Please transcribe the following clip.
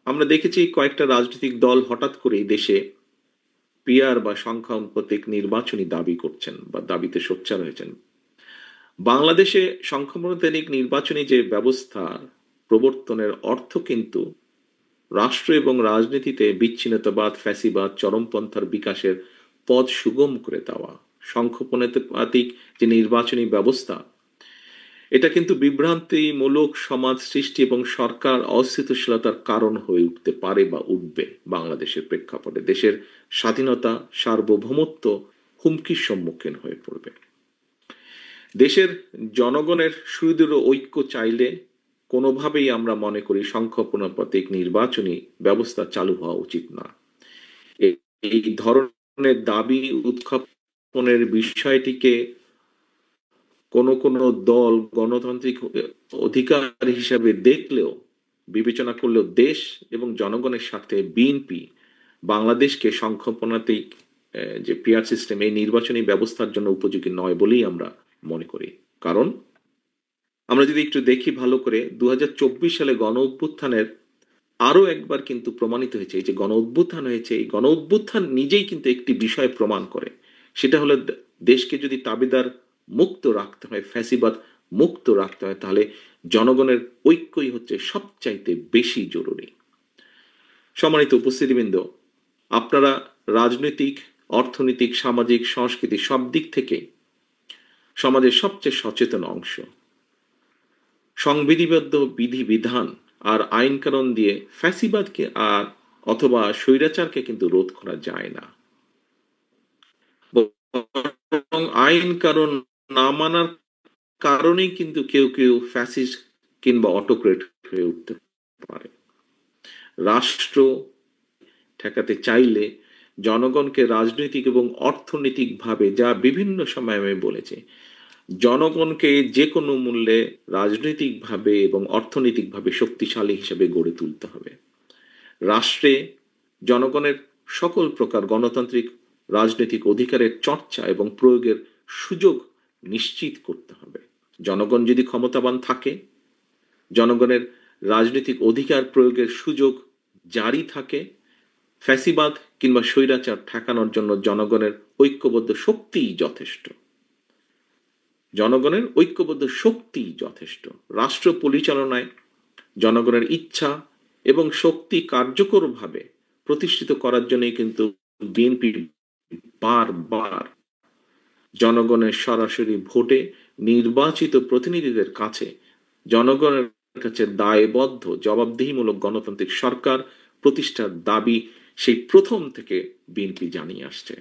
আমরা দেখেছি কয়েকটা রাজনৈতিক দল হঠাৎ করেই দেশে পিআর বা সংখ্যানুপাতিক নির্বাচনী দাবি করছেন বা দাবিতে সোচ্চার হয়েছেন। বাংলাদেশে সংখ্যানুপাতিক নির্বাচনী যে ব্যবস্থা প্রবর্তনের অর্থ কিন্তু রাষ্ট্র এবং রাজনীতিতে বিচ্ছিন্নতাবাদ, ফ্যাসিবাদ, চরমপন্থার বিকাশের পথ সুগম করে দেওয়া। সংখ্যানুপাতিক যে নির্বাচনী ব্যবস্থা, এটা কিন্তু বিভ্রান্তিমূলক সমাজ সৃষ্টি এবং সরকার অস্থিতিশীলতার কারণ হয়ে উঠতে পারে বা উঠবে। বাংলাদেশের প্রেক্ষাপটে দেশের স্বাধীনতা, সার্বভৌমত্ব হুমকির সম্মুখীন হয়ে পড়বে। দেশের জনগণের সুদৃঢ় ঐক্য চাইলে কোনোভাবেই আমরা মনে করি সংখ্যানুপাতিক নির্বাচনী ব্যবস্থা চালু হওয়া উচিত না। এই ধরনের দাবি উত্থাপনের বিষয়টিকে কোনো কোনো দল গণতান্ত্রিক অধিকার হিসাবে দেখলেও, বিবেচনা করলেও দেশ এবং জনগণের সাথে বিএনপি বাংলাদেশকে সংখ্যানুপাতিক যে পিআর সিস্টেম, এই নির্বাচনী ব্যবস্থার জন্য উপযোগী নয় বলেই আমরা মনে করি। কারণ আমরা যদি একটু দেখি ভালো করে, 2024 সালে গণ অভ্যুত্থানের আরো একবার কিন্তু প্রমাণিত হয়েছে, এই যে গণ অভ্যুত্থান হয়েছে, এই গণ অভ্যুত্থান নিজেই কিন্তু একটি বিষয় প্রমাণ করে। সেটা হলো দেশকে যদি তাবেদার মুক্ত রাখতে হয়, ফ্যাসিবাদ মুক্ত রাখতে হয়, তাহলে জনগণের ঐক্যই হচ্ছে সবচাইতে বেশি জরুরি। সম্মানিত উপস্থিতিবৃন্দ, আপনারা রাজনৈতিক, অর্থনৈতিক, সামাজিক, সাংস্কৃতিক সব দিক থেকে সমাজের সবচেয়ে সচেতন অংশ। সংবিধিবদ্ধ বিধিবিধান আর আইন কানুন দিয়ে ফ্যাসিবাদকে আর অথবা স্বৈরাচারকে কিন্তু রোধ করা যায় না। বরং আইন কানুন না মানার কারণেই কিন্তু কেউ কেউ ফ্যাসিস্ট কিংবা অটোক্রেট হয়ে উঠতে পারে। রাষ্ট্র ঠেকাতে চাইলে জনগণকে রাজনৈতিক এবং অর্থনৈতিকভাবে, যা বিভিন্ন সময় আমি বলেছি, জনগণকে যে কোনো মূল্যে রাজনৈতিকভাবে এবং অর্থনৈতিকভাবে শক্তিশালী হিসেবে গড়ে তুলতে হবে। রাষ্ট্রে জনগণের সকল প্রকার গণতান্ত্রিক রাজনৈতিক অধিকারের চর্চা এবং প্রয়োগের সুযোগ নিশ্চিত করতে হবে। জনগণ যদি ক্ষমতাবান থাকে, জনগণের রাজনৈতিক অধিকার প্রয়োগের সুযোগ জারি থাকে, ফ্যাসিবাদ কিংবা স্বৈরাচার ঠেকানোর জন্য জনগণের ঐক্যবদ্ধ শক্তিই যথেষ্ট। জনগণের ঐক্যবদ্ধ শক্তি যথেষ্ট। রাষ্ট্র পরিচালনায় জনগণের ইচ্ছা এবং শক্তি কার্যকরভাবে প্রতিষ্ঠিত করার জন্যই কিন্তু বিএনপি বারবার জনগণের সরাসরি ভোটে নির্বাচিত প্রতিনিধিদের কাছে, জনগণের কাছে দায়বদ্ধ জবাবদিহিমূলক গণতান্ত্রিক সরকার প্রতিষ্ঠার দাবি সেই প্রথম থেকে বিএনপি জানিয়ে আসছে।